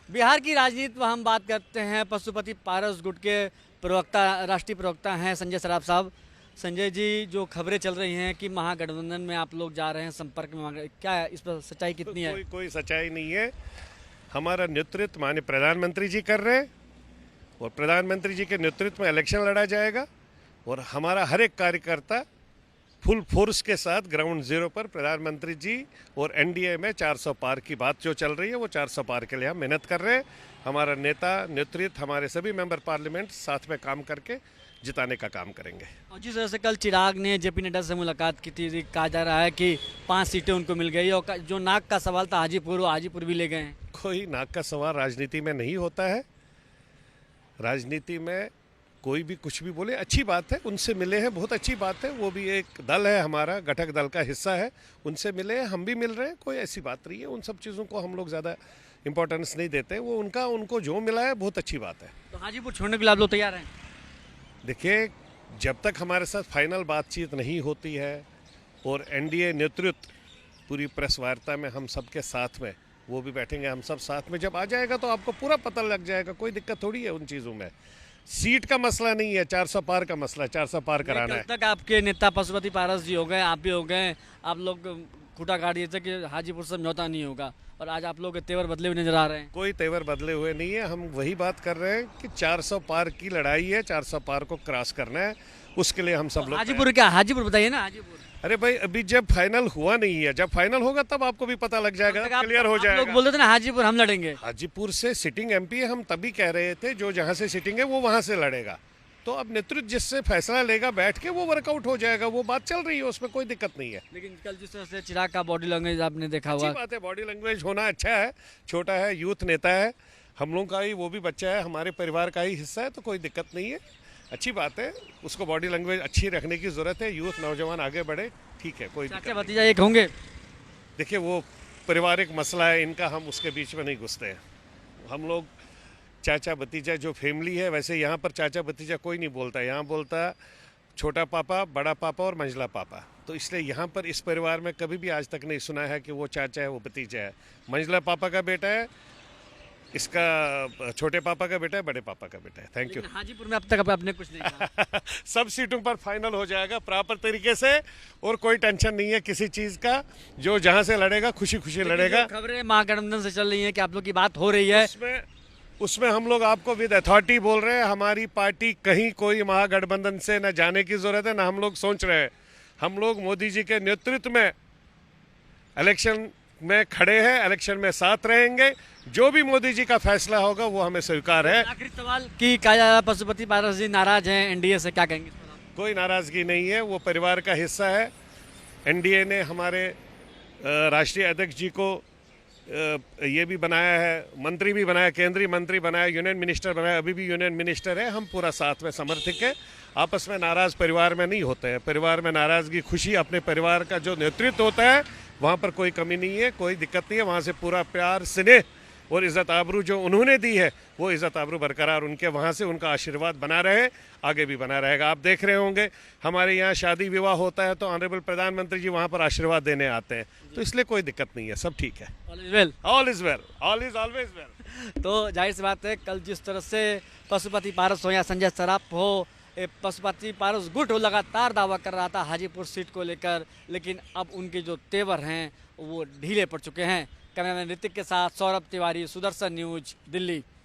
बिहार की राजनीति में हम बात करते हैं। पशुपति पारस गुट के प्रवक्ता, राष्ट्रीय प्रवक्ता हैं संजय सराफ साहब। संजय जी, जो खबरें चल रही हैं कि महागठबंधन में आप लोग जा रहे हैं संपर्क में, क्या है इस पर सच्चाई कितनी है? कोई सच्चाई नहीं है। हमारा नेतृत्व माननीय प्रधानमंत्री जी कर रहे हैं और प्रधानमंत्री जी के नेतृत्व में इलेक्शन लड़ा जाएगा और हमारा हर एक कार्यकर्ता फुल फोर्स के साथ ग्राउंड जीरो पर प्रधानमंत्री जी और एनडीए में 400 पार की बात जो चल रही है वो 400 पार के लिए हम मेहनत कर रहे हैं। हमारा नेता नेतृत्व हमारे सभी मेंबर पार्लियामेंट साथ में काम करके जिताने का काम करेंगे। और जिस तरह से कल चिराग ने जेपी नड्डा से मुलाकात की थी, कहा जा रहा है कि 5 सीटें उनको मिल गई और जो नाक का सवाल था हाजीपुर, वो हाजीपुर भी ले गए हैं। कोई नाक का सवाल राजनीति में नहीं होता है। राजनीति में कोई भी कुछ भी बोले अच्छी बात है, उनसे मिले हैं बहुत अच्छी बात है। वो भी एक दल है, हमारा घटक दल का हिस्सा है, उनसे मिले हैं, हम भी मिल रहे हैं, कोई ऐसी बात नहीं है। उन सब चीज़ों को हम लोग ज़्यादा इंपॉर्टेंस नहीं देते। वो उनको जो मिला है बहुत अच्छी बात है। तो हाजीपुर छोड़ने के लिए आप लोग तैयार हैं? देखिए, जब तक हमारे साथ फाइनल बातचीत नहीं होती है और एनडीए नेतृत्व पूरी प्रेस वार्ता में हम सबके साथ में वो भी बैठेंगे, हम सब साथ में जब आ जाएगा तो आपको पूरा पता लग जाएगा। कोई दिक्कत थोड़ी है उन चीज़ों में। सीट का मसला नहीं है, 400 पार का मसला है, 400 पार कराना है। कल तक आपके नेता पशुपति पारस जी हो गए, आप भी हो गए, आप लोग खूटा गाड़ दिए थे कि हाजीपुर से समझौता नहीं होगा, और आज आप लोग के तेवर बदले हुए नजर आ रहे हैं। कोई तेवर बदले हुए नहीं है। हम वही बात कर रहे हैं कि 400 पार की लड़ाई है, 400 पार को क्रॉस करना है, उसके लिए हम सब लोग। हाजीपुर क्या? हाजीपुर बताइए ना। हाजीपुर अरे भाई, अभी जब फाइनल हुआ नहीं है, जब फाइनल होगा तब आपको भी पता लग जाएगा, क्लियर हो जाएगा। लोग बोलते थे ना हाजीपुर हम लड़ेंगे। हाजीपुर से सिटिंग एमपी हम तभी कह रहे थे, जो जहां से सिटिंग है वो वहां से लड़ेगा। तो अब नेतृत्व जिससे फैसला लेगा बैठ के वो वर्कआउट हो जाएगा। वो बात चल रही है, उसमें कोई दिक्कत नहीं है। लेकिन कल जिस तरह से चिराग का बॉडी लैंग्वेज आपने देखा हुआ, अच्छी बात है, बॉडी लैंग्वेज होना अच्छा है। छोटा है, यूथ नेता है, हम लोगों का ही वो भी बच्चा है, हमारे परिवार का ही हिस्सा है, तो कोई दिक्कत नहीं है। अच्छी बात है, उसको बॉडी लैंग्वेज अच्छी रखने की ज़रूरत है। यूथ नौजवान आगे बढ़े, ठीक है, कोई चाचा भतीजा एक होंगे। देखिए, वो पारिवारिक मसला है इनका, हम उसके बीच में नहीं घुसते हैं। हम लोग चाचा भतीजा जो फैमिली है, वैसे यहाँ पर चाचा भतीजा कोई नहीं बोलता। यहाँ बोलता छोटा पापा, बड़ा पापा और मंझला पापा। तो इसलिए यहाँ पर इस परिवार में कभी भी आज तक नहीं सुना है कि वो चाचा है वो भतीजा है। मंझला पापा का बेटा है, इसका छोटे पापा का बेटा है, बड़े पापा का बेटा है। Thank you. हाजीपुर में अब तक आपने कुछ नहीं कहा। सब सीटों पर फाइनल हो जाएगा प्रॉपर तरीके से, और कोई टेंशन नहीं है किसी चीज़ का। जो जहाँ से लड़ेगा खुशी खुशी लड़ेगा। खबरें महागठबंधन से चल रही हैं कि आप लोग की बात हो रही है, उसमें हम लोग आपको विद अथॉरिटी बोल रहे हैं, हमारी पार्टी कहीं कोई महागठबंधन से न जाने की जरूरत है, न हम लोग सोच रहे हैं। हम लोग मोदी जी के नेतृत्व में इलेक्शन में खड़े हैं, इलेक्शन में साथ रहेंगे। जो भी मोदी जी का फैसला होगा वो हमें स्वीकार है। आखिरी सवाल की कहा जा रहा है पशुपति पारस जी नाराज हैं एनडीए से, क्या कहेंगे? कोई नाराजगी नहीं है, वो परिवार का हिस्सा है। एनडीए ने हमारे राष्ट्रीय अध्यक्ष जी को ये भी बनाया है, मंत्री भी बनाया, केंद्रीय मंत्री बनाया, यूनियन मिनिस्टर बनाया, अभी भी यूनियन मिनिस्टर है। हम पूरा साथ में समर्थक है। आपस में नाराज परिवार में नहीं होते हैं। परिवार में नाराजगी, खुशी अपने परिवार का जो नेतृत्व होता है वहाँ पर कोई कमी नहीं है, कोई दिक्कत नहीं है। वहाँ से पूरा प्यार, स्नेह और इज़्ज़त आबरू जो उन्होंने दी है वो इज़्ज़त आबरू बरकरार उनके वहाँ से उनका आशीर्वाद बना रहे, आगे भी बना रहेगा। आप देख रहे होंगे हमारे यहाँ शादी विवाह होता है तो ऑनरेबल प्रधानमंत्री जी वहाँ पर आशीर्वाद देने आते हैं, तो इसलिए कोई दिक्कत नहीं है, सब ठीक है। All is well. All is well, all is always well. तो जाहिर सी बात है, कल जिस तरह से पशुपति पारस हो या संजय सराफ हो, पशुपति पारस गुट लगातार दावा कर रहा था हाजीपुर सीट को लेकर, लेकिन अब उनके जो तेवर हैं वो ढीले पड़ चुके हैं। कैमरामैन ऋतिक के साथ सौरभ तिवारी, सुदर्शन न्यूज, दिल्ली।